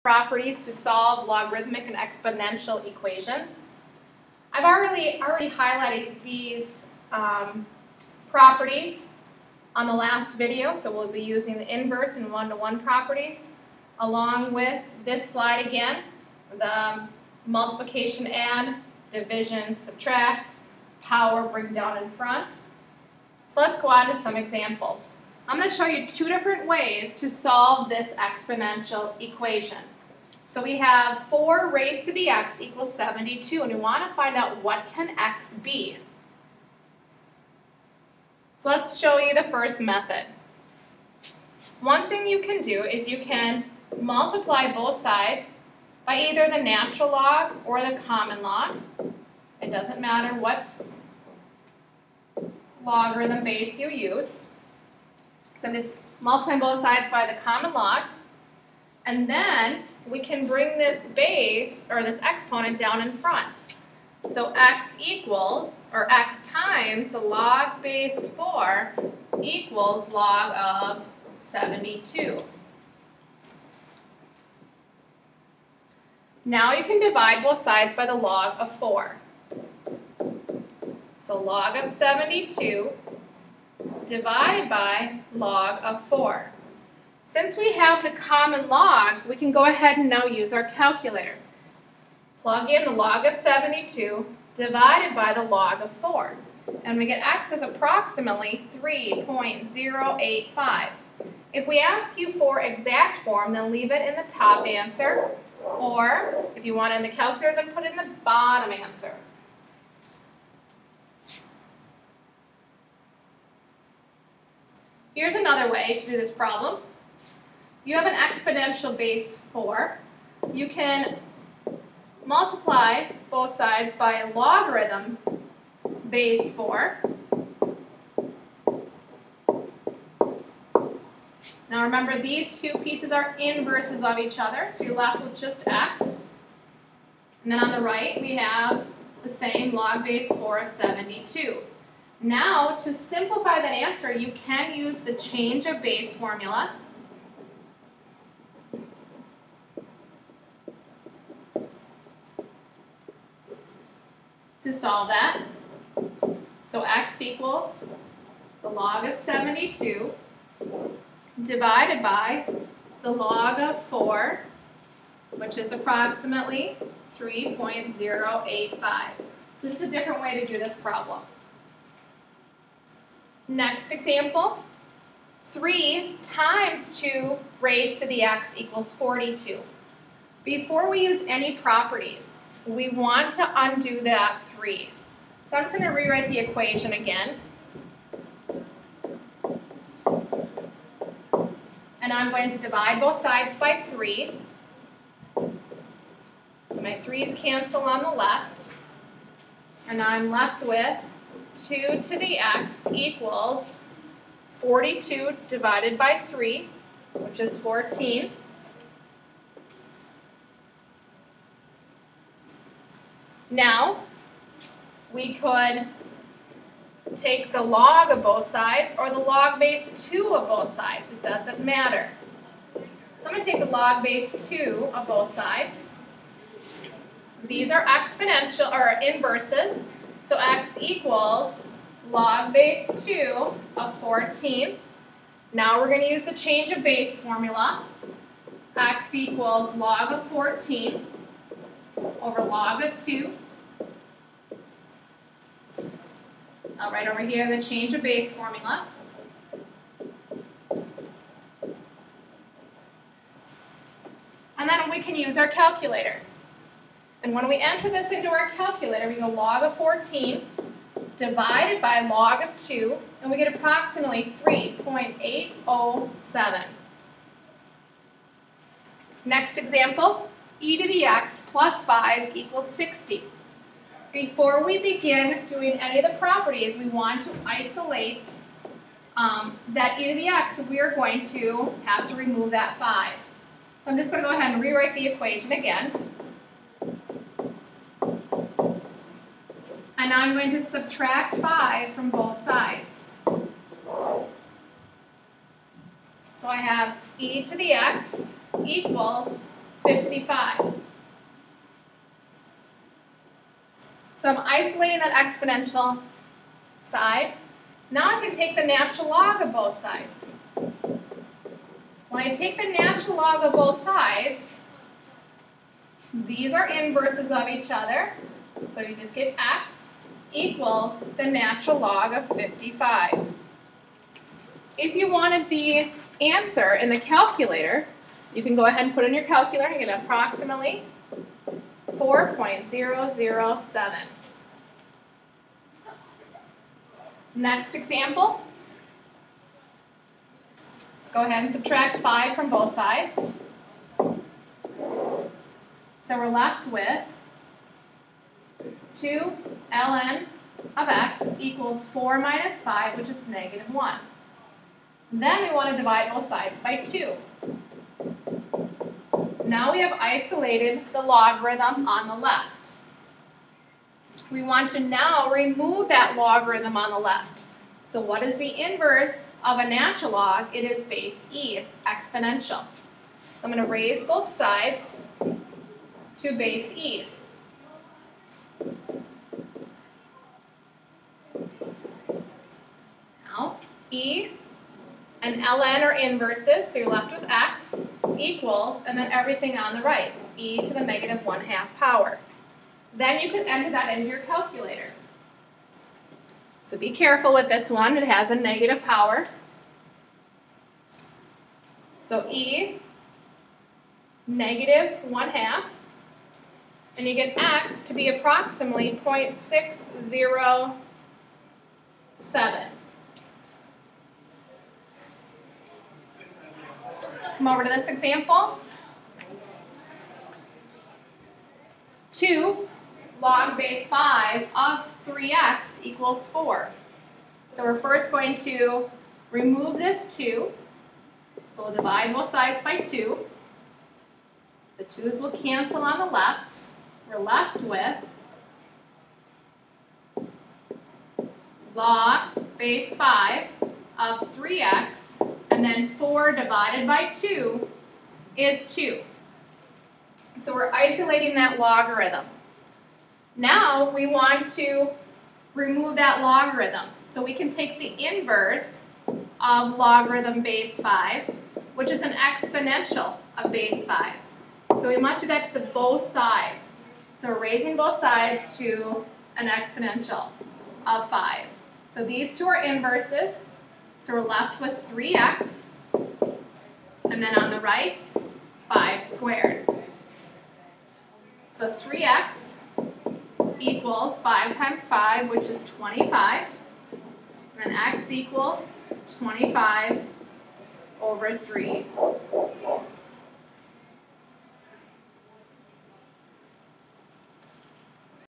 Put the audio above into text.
properties to solve logarithmic and exponential equations. I've already highlighted these properties on the last video, so we'll be using the inverse and one-to-one properties, along with this slide again, the multiplication add, division subtract, power bring down in front. So let's go on to some examples. I'm going to show you two different ways to solve this exponential equation. So we have 4 raised to the x equals 72, and we want to find out what can x be. So let's show you the first method. One thing you can do is you can multiply both sides by either the natural log or the common log. It doesn't matter what logarithm base you use. So I'm just multiplying both sides by the common log, and then we can bring this base, or this exponent, down in front. So x equals, or x times the log base 4 equals log of 72. Now you can divide both sides by the log of 4. So log of 72 divided by log of 4. Since we have the common log, we can go ahead and now use our calculator. Plug in the log of 72 divided by the log of 4. And we get x is approximately 3.085. If we ask you for exact form, then leave it in the top answer. Or if you want it in the calculator, then put it in the bottom answer. Here's another way to do this problem. You have an exponential base 4. You can multiply both sides by a logarithm base 4. Now remember, these two pieces are inverses of each other, so you're left with just x. And then on the right, we have the same log base 4 of 72. Now, to simplify that answer, you can use the change of base formula. To solve that. So x equals the log of 72 divided by the log of 4, which is approximately 3.085. This is a different way to do this problem. Next example, 3 times 2 raised to the x equals 42. Before we use any properties, we want to undo that 3. So I'm just going to rewrite the equation again. And I'm going to divide both sides by 3. So my 3's cancel on the left. And I'm left with 2 to the x equals 42 divided by 3, which is 14. Now, we could take the log of both sides or the log base 2 of both sides. It doesn't matter. So I'm going to take the log base 2 of both sides. These are exponential, or inverses. So x equals log base 2 of 14. Now we're going to use the change of base formula. X equals log of 14 over log of 2. I'll write over here the change of base formula. And then we can use our calculator. And when we enter this into our calculator, we go log of 14 divided by log of 2, and we get approximately 3.807. Next example, e to the x plus 5 equals 60. Before we begin doing any of the properties, we want to isolate that e to the x, so we are going to have to remove that 5. So I'm just going to go ahead and rewrite the equation again. And now I'm going to subtract 5 from both sides. So I have e to the x equals 55. So I'm isolating that exponential side. Now I can take the natural log of both sides. When I take the natural log of both sides, these are inverses of each other. So you just get x equals the natural log of 55. If you wanted the answer in the calculator, you can go ahead and put in your calculator and get approximately 4.007. Next example. Let's go ahead and subtract 5 from both sides. So we're left with 2 ln of x equals 4 minus 5, which is negative 1. Then we want to divide both sides by 2. Now we have isolated the logarithm on the left. We want to now remove that logarithm on the left. So what is the inverse of a natural log? It is base e, exponential. So I'm going to raise both sides to base e. Now, e and ln are inverses, so you're left with x equals, and then everything on the right, e to the negative 1/2 power. Then you can enter that into your calculator. So be careful with this one, it has a negative power. So e, negative 1/2, and you get x to be approximately 0.607. Let's come over to this example. 2 log base 5 of 3x equals 4. So we're first going to remove this 2. So we'll divide both sides by 2. The 2's will cancel on the left. We're left with log base 5 of 3x, and then 4 divided by 2 is 2. So we're isolating that logarithm. Now we want to remove that logarithm. So we can take the inverse of logarithm base 5, which is an exponential of base 5. So we must do that to the both sides. So we're raising both sides to an exponential of 5. So these two are inverses. So we're left with 3x, and then on the right, 5 squared. So 3x equals 5 times 5, which is 25. And then x equals 25 over 3.